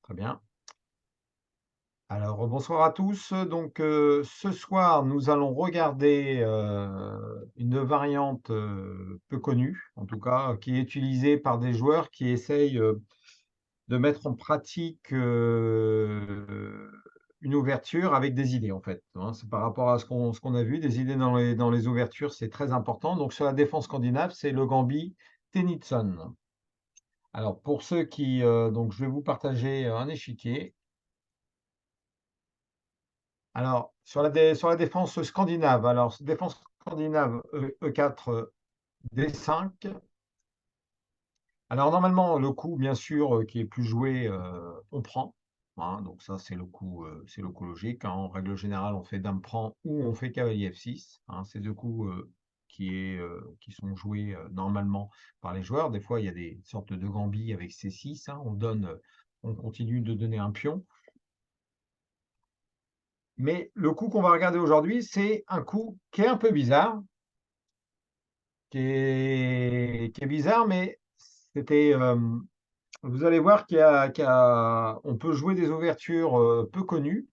Très bien. Alors, bonsoir à tous. Donc, ce soir, nous allons regarder une variante peu connue, en tout cas, qui est utilisée par des joueurs qui essayent de mettre en pratique une ouverture avec des idées, en fait, hein. C'est par rapport à ce qu'on a vu, des idées dans les ouvertures, c'est très important. Donc, sur la défense scandinave, c'est le gambit Tennyson. Alors, pour ceux qui, donc, je vais vous partager un échiquier. Alors, sur la défense scandinave, alors défense scandinave E4, D5. Alors normalement, le coup, bien sûr, qui est plus joué, on prend, hein, donc ça c'est le coup logique, hein. En règle générale, on fait dame prend ou on fait cavalier F6, hein. Ces 2 coups, qui sont joués, normalement par les joueurs. Des fois, il y a des sortes de gambits avec C6, hein. On continue de donner un pion. Mais le coup qu'on va regarder aujourd'hui, c'est un coup qui est un peu bizarre, qui est bizarre, mais c'était, vous allez voir on peut jouer des ouvertures peu connues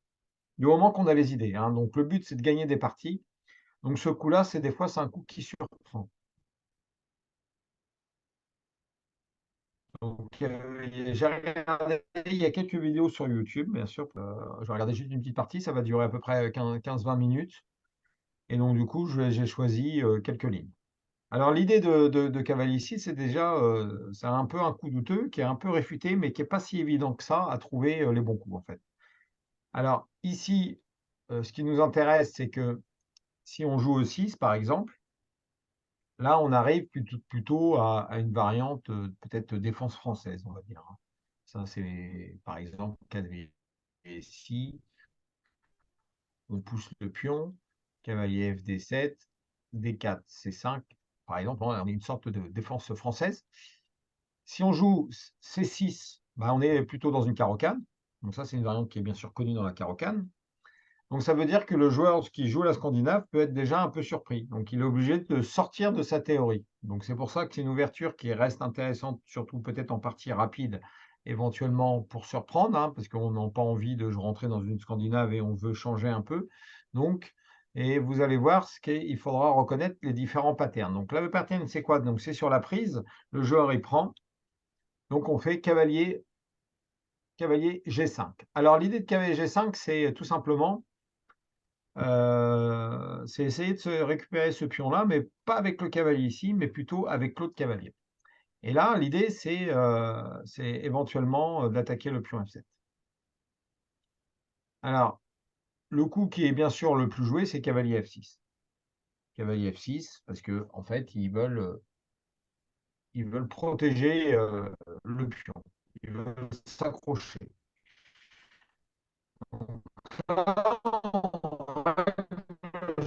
du moment qu'on a les idées, hein. Donc le but, c'est de gagner des parties. Donc ce coup-là, des fois, c'est un coup qui surprend. Donc, j'ai regardé, il y a quelques vidéos sur YouTube, bien sûr. Je vais regarder juste une petite partie, ça va durer à peu près 15-20 minutes. Et donc, du coup, j'ai choisi quelques lignes. Alors l'idée de cavalier ici, c'est déjà, c'est un peu un coup douteux qui est un peu réfuté, mais qui est pas si évident que ça à trouver, les bons coups, en fait. Alors ici, ce qui nous intéresse, c'est que si on joue E6 par exemple, là on arrive plutôt à une variante, peut-être défense française, on va dire, hein. Ça c'est par exemple cavalier ici, on pousse le pion, cavalier FD7, D4, C5, par exemple, on a une sorte de défense française. Si on joue C6, bah, on est plutôt dans une carocane. Donc ça, c'est une variante qui est bien sûr connue dans la carocane. Donc ça veut dire que le joueur qui joue la Scandinave peut être déjà un peu surpris. Donc il est obligé de sortir de sa théorie. Donc c'est pour ça que c'est une ouverture qui reste intéressante, surtout peut-être en partie rapide, éventuellement pour surprendre, hein, parce qu'on n'a pas envie de rentrer dans une Scandinave et on veut changer un peu. Donc, et vous allez voir il faudra reconnaître les différents patterns. Donc là, le pattern, c'est quoi? Donc c'est sur la prise, le joueur il prend. Donc on fait cavalier G5. Alors l'idée de cavalier G5, c'est tout simplement, c'est essayer de se récupérer ce pion-là, mais pas avec le cavalier ici, mais plutôt avec l'autre cavalier. Et là, l'idée, c'est éventuellement d'attaquer le pion F7. Alors, le coup qui est bien sûr le plus joué, c'est cavalier F6. Cavalier F6, parce que en fait, ils veulent protéger le pion. Ils veulent s'accrocher. En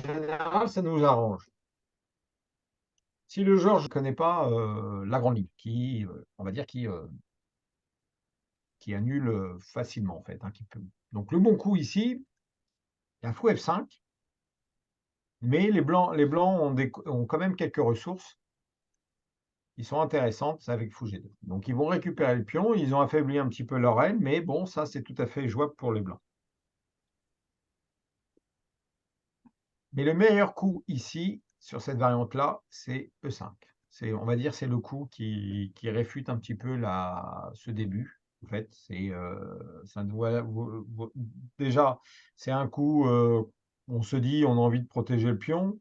général, ça nous arrange. Si le joueur ne connaît pas la grande ligne, on va dire, qui annule facilement, en fait, hein, Donc, le bon coup ici, il y a fou F5, mais les blancs ont quand même quelques ressources qui sont intéressantes avec fou G2. Donc, ils vont récupérer le pion, ils ont affaibli un petit peu leur aile, mais bon, ça, c'est tout à fait jouable pour les blancs. Mais le meilleur coup ici, sur cette variante-là, c'est E5. On va dire, c'est le coup qui réfute un petit peu ce début. En fait, déjà, c'est un coup, on se dit, on a envie de protéger le pion.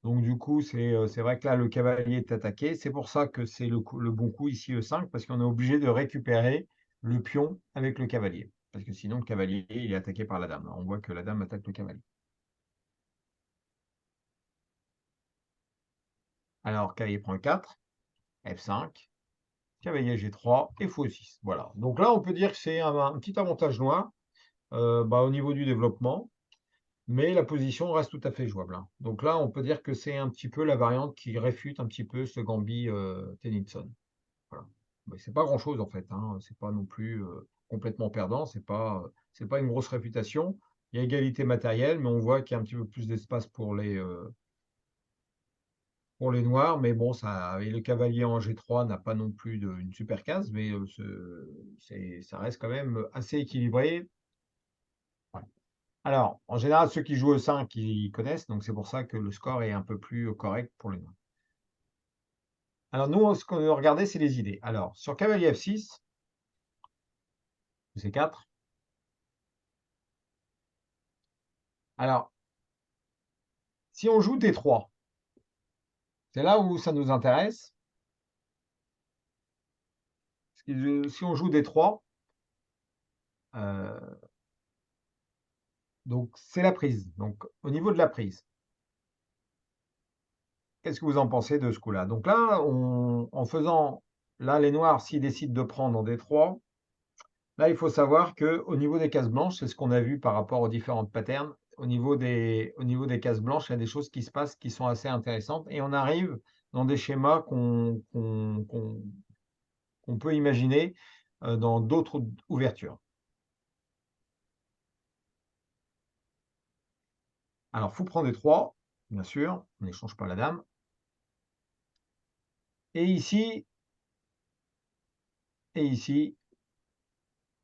Donc, du coup, c'est vrai que là, le cavalier est attaqué. C'est pour ça que c'est le bon coup ici, E5, parce qu'on est obligé de récupérer le pion avec le cavalier. Parce que sinon, le cavalier, il est attaqué par la dame. On voit que la dame attaque le cavalier. Alors, cavalier prend 4, F5, cavalier G3 et fou E6. Voilà. Donc là, on peut dire que c'est un petit avantage noir au niveau du développement, mais la position reste tout à fait jouable, hein. Donc là, on peut dire que c'est un petit peu la variante qui réfute un petit peu ce gambit Tennyson. Voilà. Mais c'est pas grand-chose en fait, hein. C'est pas non plus complètement perdant. C'est pas une grosse réputation. Il y a égalité matérielle, mais on voit qu'il y a un petit peu plus d'espace pour les noirs, mais bon, et le cavalier en G3 n'a pas non plus une super case, mais ça reste quand même assez équilibré. Ouais. Alors, en général, ceux qui jouent E5, ils connaissent, donc c'est pour ça que le score est un peu plus correct pour les noirs. Alors, nous, ce qu'on veut regarder, c'est les idées. Alors, sur cavalier F6, C4. Alors, si on joue D3, c'est là où ça nous intéresse. Si on joue D3, donc c'est la prise. Donc, au niveau de la prise, qu'est-ce que vous en pensez de ce coup-là? Donc là, en faisant, là, les noirs, s'ils décident de prendre en D3, là, il faut savoir qu'au niveau des cases blanches, c'est ce qu'on a vu par rapport aux différentes patterns, au niveau des cases blanches, il y a des choses qui se passent qui sont assez intéressantes et on arrive dans des schémas qu'on peut imaginer dans d'autres ouvertures. Alors, fou prend D3, bien sûr, on n'échange pas la dame. Et ici,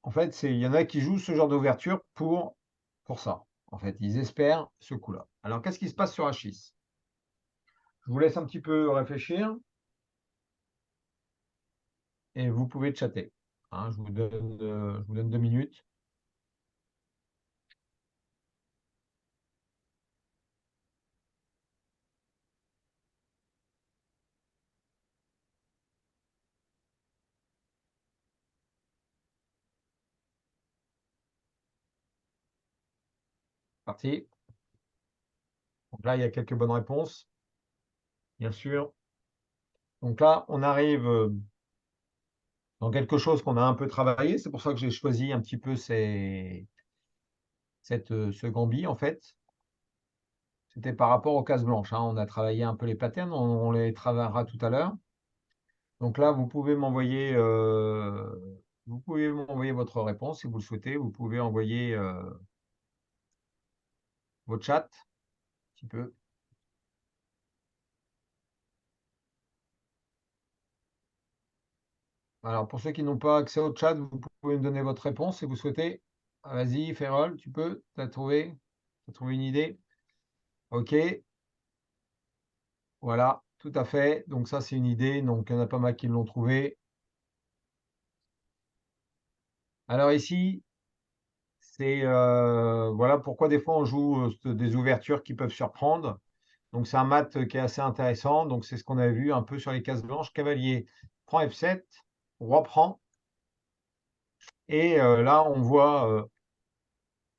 en fait, il y en a qui jouent ce genre d'ouverture pour ça. En fait, ils espèrent ce coup-là. Alors, qu'est-ce qui se passe sur H6? Je vous laisse un petit peu réfléchir et vous pouvez chatter. Hein, je vous donne 2 minutes. Parti. Donc là, il y a quelques bonnes réponses, bien sûr. Donc là, on arrive dans quelque chose qu'on a un peu travaillé. C'est pour ça que j'ai choisi un petit peu ce gambit, en fait. C'était par rapport aux cases blanches. Hein. On a travaillé un peu les patterns, on les travaillera tout à l'heure. Donc là, vous pouvez m'envoyer votre réponse si vous le souhaitez. Vous pouvez envoyer votre chat, un petit peu. Alors, pour ceux qui n'ont pas accès au chat, vous pouvez me donner votre réponse si vous souhaitez. Ah, vas-y, Ferrol, tu peux, t'as trouvé une idée? Ok, voilà, tout à fait. Donc ça, c'est une idée. Donc, il y en a pas mal qui l'ont trouvé. Alors ici, voilà pourquoi des fois on joue des ouvertures qui peuvent surprendre. Donc c'est un mat qui est assez intéressant. Donc c'est ce qu'on a vu un peu sur les cases blanches. Cavalier prend F7, roi prend. Et là, on voit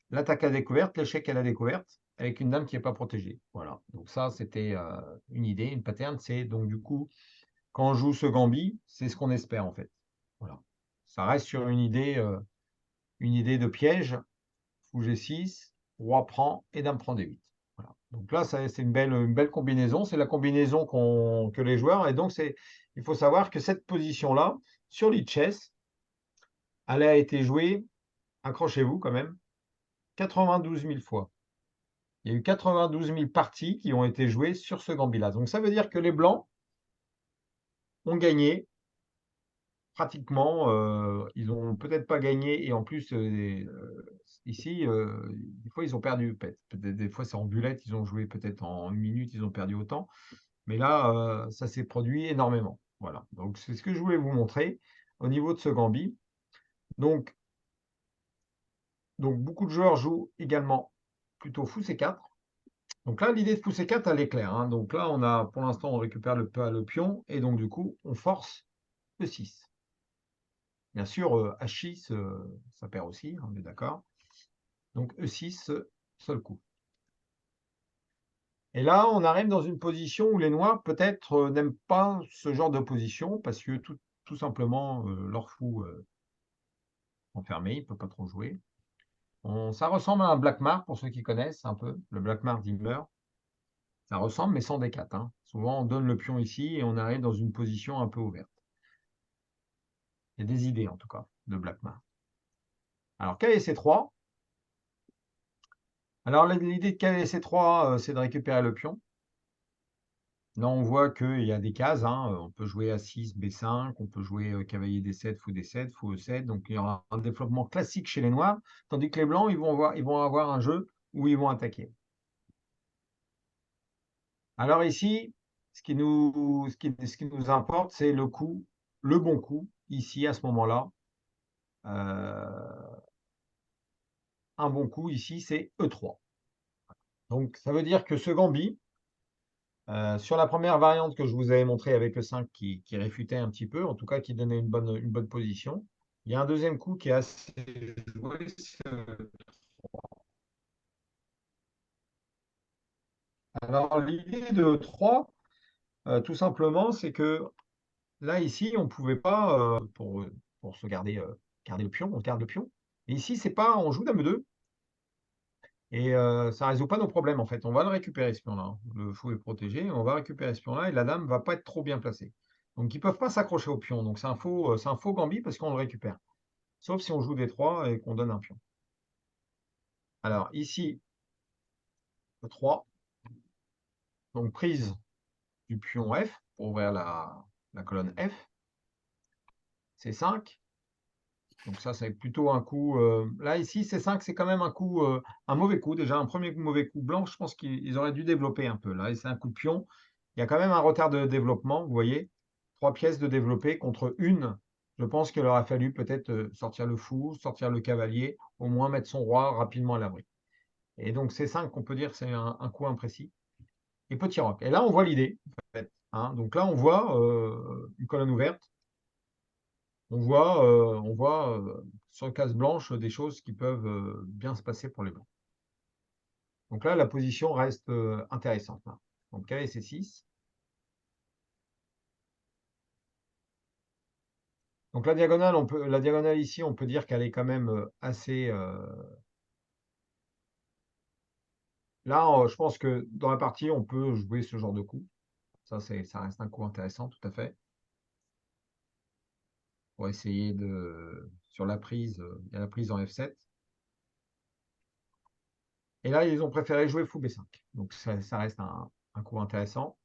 l'attaque à découverte, l'échec à la découverte, avec une dame qui n'est pas protégée. Voilà. Donc ça, c'était une idée, une pattern. C'est donc du coup, quand on joue ce gambit, c'est ce qu'on espère en fait. Voilà. Ça reste sur une idée de piège. Fou G6, roi prend et dame prend D8. Voilà. Donc là, c'est une belle combinaison. C'est la combinaison que les joueurs. Et donc, il faut savoir que cette position-là, sur Lichess, elle a été jouée, accrochez-vous quand même, 92 000 fois. Il y a eu 92 000 parties qui ont été jouées sur ce gambit-là. Donc ça veut dire que les Blancs ont gagné pratiquement. Ils n'ont peut-être pas gagné et en plus, ici, des fois, ils ont perdu. Peut-être des fois, c'est en bullet, ils ont joué peut-être en 1 minute, ils ont perdu autant. Mais là, ça s'est produit énormément. Voilà. Donc c'est ce que je voulais vous montrer au niveau de ce gambit. Donc, beaucoup de joueurs jouent également plutôt fou C4. Donc là, l'idée de fou C4, elle est claire. Hein. Donc là, pour l'instant, on récupère le pion et donc du coup, on force E6. Bien sûr, H6, ça perd aussi, on est d'accord. Donc E6, seul coup. Et là, on arrive dans une position où les noirs, peut-être, n'aiment pas ce genre de position parce que tout simplement, leur fou enfermé, il ne peut pas trop jouer. Ça ressemble à un Blackmar, pour ceux qui connaissent un peu, le Blackmar d'Himmer. Ça ressemble, mais sans D4. Hein. Souvent, on donne le pion ici et on arrive dans une position un peu ouverte. Il y a des idées, en tout cas, de Blackmar. Alors, cavalier C3. Alors, l'idée de cavalier C3, c'est de récupérer le pion. Là, on voit qu'il y a des cases, hein. On peut jouer A6, B5, on peut jouer cavalier D7, fou D7, fou E7. Donc, il y aura un développement classique chez les noirs, tandis que les blancs, ils vont avoir un jeu où ils vont attaquer. Alors ici, ce qui nous importe, c'est le coup, le bon coup, ici, à ce moment-là. Un bon coup, ici, c'est E3. Donc, ça veut dire que ce gambit, sur la première variante que je vous avais montrée avec E5 qui réfutait un petit peu, en tout cas qui donnait une bonne position, il y a un deuxième coup qui est assez joué. Alors, l'idée de E3, tout simplement, c'est que là, ici, on ne pouvait pas, pour se garder le pion, on garde le pion. Et ici, c'est pas, on joue dame 2 et ça ne résout pas nos problèmes, en fait. On va le récupérer, ce pion-là. Le fou est protégé, on va récupérer ce pion-là et la dame ne va pas être trop bien placée. Donc, ils ne peuvent pas s'accrocher au pion. Donc, c'est un faux gambit parce qu'on le récupère. Sauf si on joue D3 et qu'on donne un pion. Alors, ici, E3. Donc, prise du pion F pour ouvrir la colonne F. C5. Donc ça, c'est plutôt un coup. Là, ici, C5, c'est quand même un mauvais coup. Déjà, un premier mauvais coup blanc, je pense qu'ils auraient dû développer un peu. Là, c'est un coup de pion. Il y a quand même un retard de développement, vous voyez. 3 pièces de développer contre une. Je pense qu'il aurait fallu peut-être sortir le fou, sortir le cavalier, au moins mettre son roi rapidement à l'abri. Et donc, C5, on peut dire, c'est un coup imprécis. Et petit roc. Et là, on voit l'idée, en fait, hein. Donc là, on voit une colonne ouverte. On voit sur case blanche des choses qui peuvent bien se passer pour les blancs. Donc là, la position reste intéressante, hein. Donc cavalier C6. Donc la diagonale ici, on peut dire qu'elle est quand même assez. Là, je pense que dans la partie, on peut jouer ce genre de coup. Ça reste un coup intéressant, tout à fait. Pour essayer de. Sur la prise, il y a la prise en F7. Et là, ils ont préféré jouer fou B5. Donc ça reste un coup intéressant.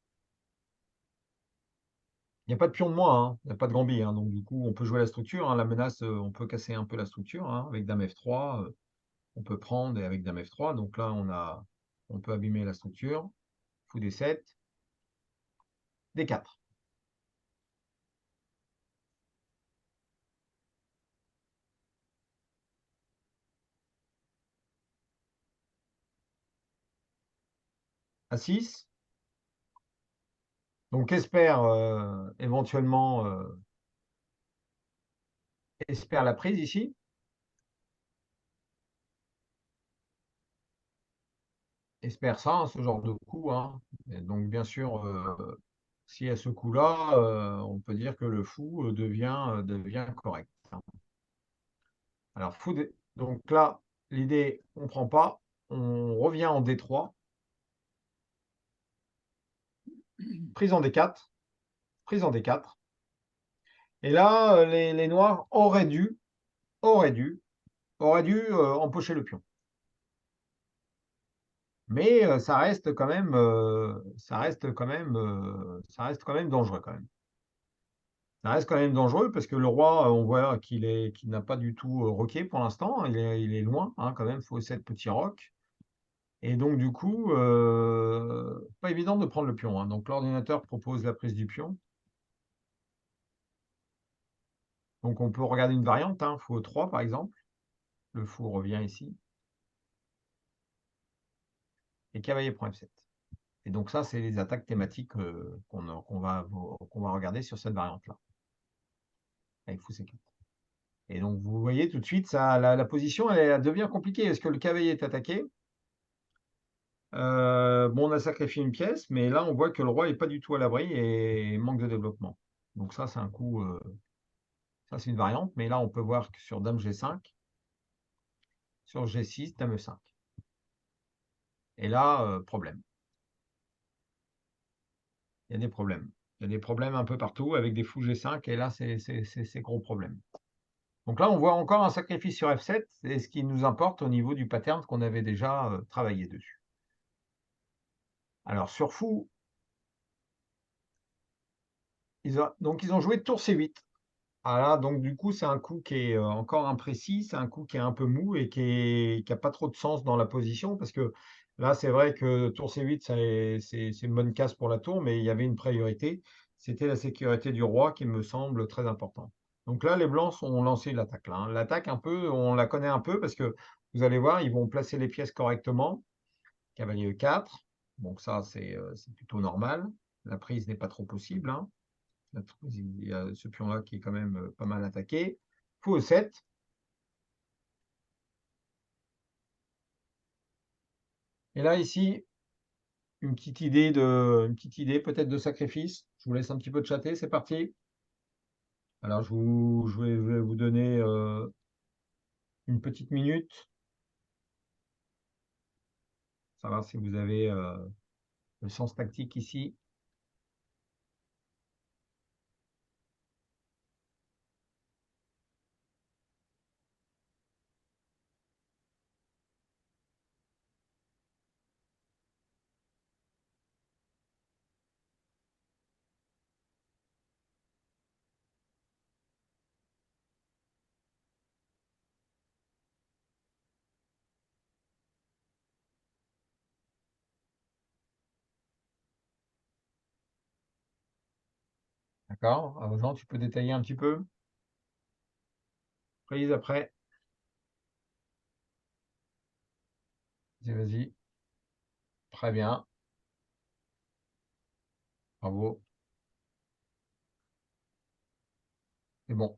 Il n'y a pas de pion de moins, hein. Il n'y a pas de gambit, hein. Donc du coup, on peut jouer la structure, hein. La menace, on peut casser un peu la structure, hein. Avec dame F3, on peut prendre et avec dame F3. Donc là, on peut abîmer la structure. Fou D7, D4. A6. Donc éventuellement espère la prise ici. Espère ça, hein, ce genre de coup, hein. Et donc bien sûr, si à ce coup-là, on peut dire que le fou devient correct, hein. Alors, donc là, l'idée, on ne prend pas. On revient en D3. Prise en D4. Prise en D4. Et là, les noirs auraient dû, empocher le pion. Mais ça reste quand même dangereux quand même. Ça reste quand même dangereux parce que le roi, on voit qu'il n'a pas du tout roqué pour l'instant. Il est loin, hein, quand même. Il faut 7 petits rocs. Et donc, du coup, pas évident de prendre le pion, hein. Donc, l'ordinateur propose la prise du pion. Donc, on peut regarder une variante, hein, fou E3 par exemple. Le fou revient ici. Et cavalier prend F7. Et donc, ça, c'est les attaques thématiques qu'on va regarder sur cette variante-là, avec fou C4. Et donc, vous voyez tout de suite, la position, elle devient compliquée. Est-ce que le cavalier est attaqué? Bon, on a sacrifié une pièce, mais là, on voit que le roi n'est pas du tout à l'abri et manque de développement. Donc ça, c'est un coup. Ça, c'est une variante, mais là, on peut voir que sur dame G5, sur G6, dame E5. Et là, problème. Il y a des problèmes. Il y a des problèmes un peu partout avec des fous G5, et là, c'est gros problème. Donc là, on voit encore un sacrifice sur F7, c'est ce qui nous importe au niveau du pattern qu'on avait déjà travaillé dessus. Alors, sur fou Donc ils ont joué tour C8. Ah là, donc du coup, c'est un coup qui est encore imprécis, c'est un coup qui est un peu mou et qui a pas trop de sens dans la position, parce que là, c'est vrai que tour C8, c'est une bonne case pour la tour, mais il y avait une priorité, c'était la sécurité du roi qui me semble très important. Donc là, les blancs ont lancé l'attaque là, hein. L'attaque un peu, on la connaît un peu parce que vous allez voir, ils vont placer les pièces correctement. Cavalier E4, donc ça, c'est plutôt normal. La prise n'est pas trop possible, hein. Il y a ce pion-là qui est quand même pas mal attaqué. Fou E7. Et là, ici, une petite idée peut-être de sacrifice. Je vous laisse un petit peu de chatter, c'est parti. Alors, je vais vous donner une petite minute. Savoir si vous avez le sens tactique ici. D'accord? Alors, Jean, tu peux détailler un petit peu? Prise après. Vas-y. Très bien. Bravo. C'est bon.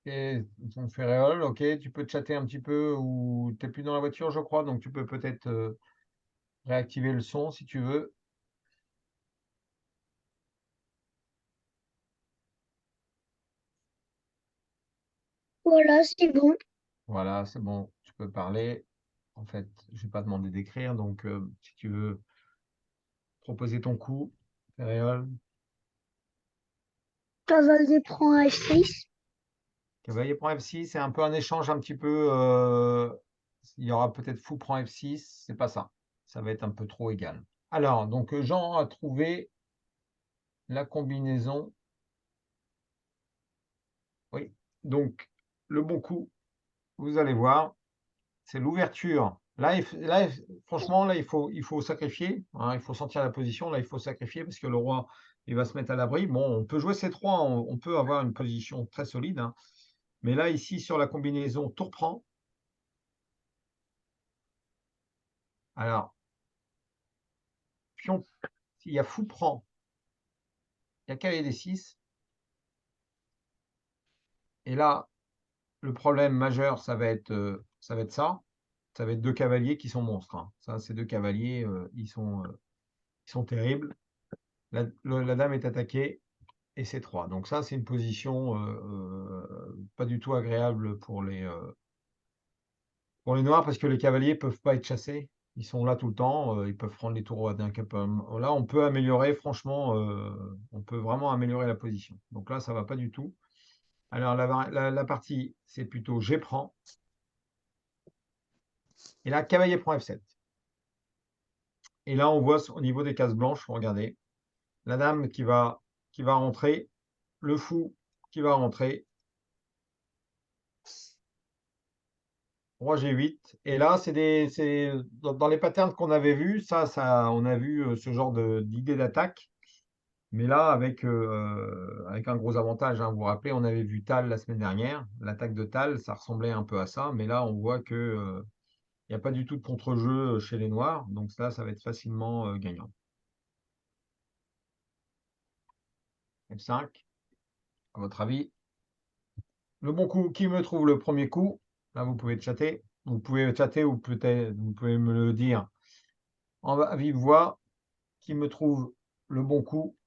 Et ton Ferréol, ok, tu peux chatter un petit peu ou t'es plus dans la voiture, je crois, donc tu peux peut-être réactiver le son si tu veux. Voilà, c'est bon. Voilà, c'est bon, tu peux parler. En fait, je vais pas demander d'écrire, donc si tu veux proposer ton coup, Ferréol, Cavalier prend F6. cavalier prend F6, c'est un peu un échange un petit peu. Il y aura peut-être fou prend F6, c'est pas ça. Ça va être un peu trop égal. Alors, donc Jean a trouvé la combinaison. Oui, donc le bon coup, vous allez voir, c'est l'ouverture. Franchement, là, il faut sacrifier, hein, il faut sentir la position. Là, il faut sacrifier parce que le roi, il va se mettre à l'abri. Bon, on peut jouer C3, on peut avoir une position très solide, hein. Mais là, ici, sur la combinaison tour prend. Alors, pion, s'il y a fou prend, il y a cavalier D6. Et là, le problème majeur, ça va être ça. Ça va être deux cavaliers qui sont monstres, hein. Ça, ces deux cavaliers, ils sont terribles. La dame est attaquée. Et C3. Donc ça, c'est une position pas du tout agréable pour les noirs parce que les cavaliers peuvent pas être chassés. Ils sont là tout le temps, ils peuvent prendre les tours d'un cap. Là, on peut améliorer, franchement, on peut vraiment améliorer la position. Donc là, ça va pas du tout. Alors la partie, c'est plutôt G prend. Et là, cavalier prend F7. Et là, on voit au niveau des cases blanches, regardez, la dame qui va rentrer, le fou qui va rentrer, roi G8. Et là, c'est dans les patterns qu'on avait vus, on a vu ce genre d'idée d'attaque. Mais là, avec un gros avantage, hein. Vous vous rappelez, on avait vu Tal la semaine dernière. L'attaque de Tal, ça ressemblait un peu à ça. Mais là, on voit que, il n'y a pas du tout de contre-jeu chez les Noirs. Donc là, ça va être facilement gagnant. F5, à votre avis. Le bon coup, qui me trouve le premier coup? Là, vous pouvez chatter. Vous pouvez chatter ou peut-être vous pouvez me le dire à vive voix. Qui me trouve le bon coup?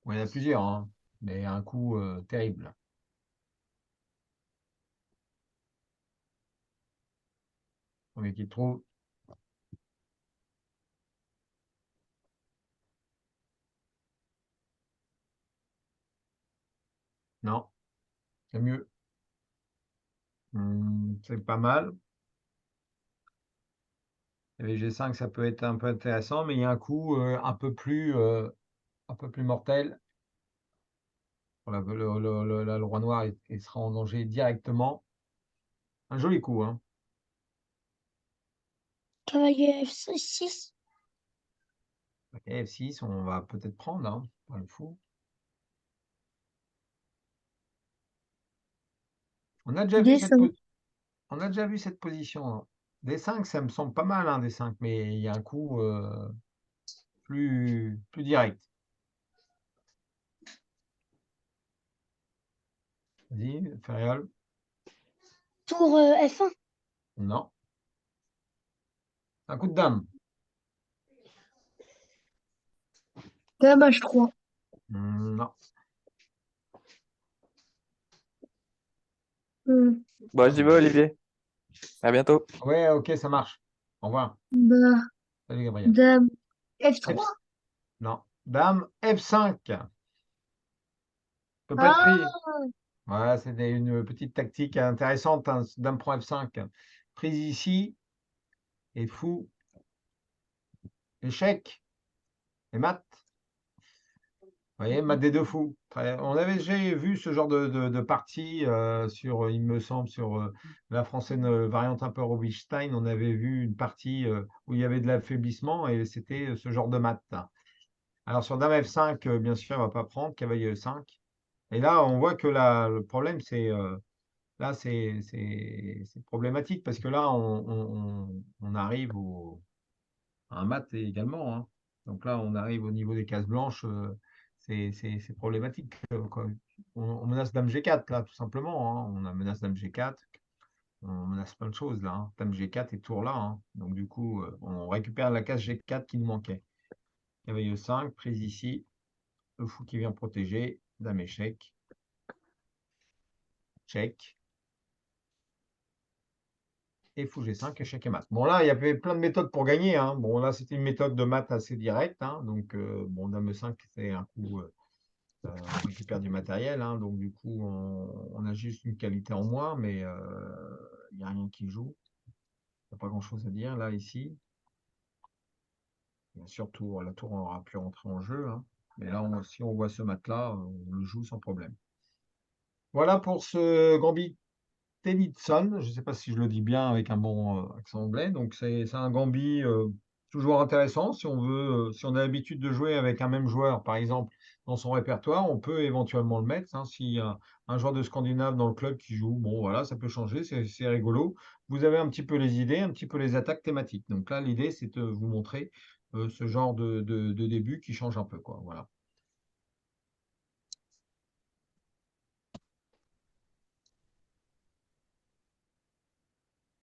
Bon, il y en a plusieurs, hein, mais un coup terrible. Premier qui le trouve. Non, c'est mieux. C'est pas mal. Les G5, ça peut être un peu intéressant, mais il y a un coup un peu plus mortel. Le roi noir il sera en danger directement. Un joli coup, hein. Cavalier F6. Ok, F6, on va peut-être prendre, hein, pas le fou. On a déjà vu cette, D5. on a déjà vu cette position, hein. D5, ça me semble pas mal, hein, D5, mais il y a un coup plus direct. Vas-y, Ferial. Tour F1. Non. Un coup de dame. Dame H3. Non. Hmm. Bon, j'y vais, Olivier. À bientôt. Ouais, ok, ça marche. Au revoir. Bah, Salut, Gabriel. dame F3. F... Non. Dame F5. Peut pas être Ah, pris. Voilà, c'était une petite tactique intéressante, hein. Dame prend F5. Prise ici. Et fou. Échec. Et mat. Vous voyez, mat des deux fous. On avait déjà vu ce genre de partie sur, il me semble, sur la française variante un peu Rubinstein. On avait vu une partie où il y avait de l'affaiblissement et c'était ce genre de mat. Alors sur Dame F5, bien sûr, on ne va pas prendre. Cavalier E5. Et là, on voit que le problème, là, c'est problématique parce que là, on arrive à un mat également, hein. Donc là, on arrive au niveau des cases blanches. C'est problématique, quoi. On menace Dame G4, là, tout simplement, hein. On a menace Dame G4. On menace plein de choses, là, hein. Dame G4 et tour là, hein. Donc du coup, on récupère la case G4 qui nous manquait. Cavalier E5, prise ici. Le fou qui vient protéger. Dame échec. Check. Et fou G5, échec et mat. Bon, là, il y avait plein de méthodes pour gagner, hein. Bon, là, c'était une méthode de mat assez directe, hein. Donc, bon, Dame E5, c'est un coup, on récupère du matériel, hein. Donc, du coup, on a juste une qualité en moins, mais il n'y a rien qui joue. Il n'y a pas grand-chose à dire, là, ici. Bien sûr, la tour aura pu rentrer en jeu, hein. Mais là, si on voit ce mat-là, on le joue sans problème. Voilà pour ce gambit Tellitson, je ne sais pas si je le dis bien avec un bon accent anglais. Donc c'est un gambit toujours intéressant. Si on veut, si on a l'habitude de jouer avec un même joueur, par exemple, dans son répertoire, on peut éventuellement le mettre, hein. S'il y a un joueur de Scandinave dans le club qui joue, bon voilà, ça peut changer, c'est rigolo. Vous avez un petit peu les idées, un petit peu les attaques thématiques. Donc là, l'idée, c'est de vous montrer ce genre de début qui change un peu, quoi. Voilà.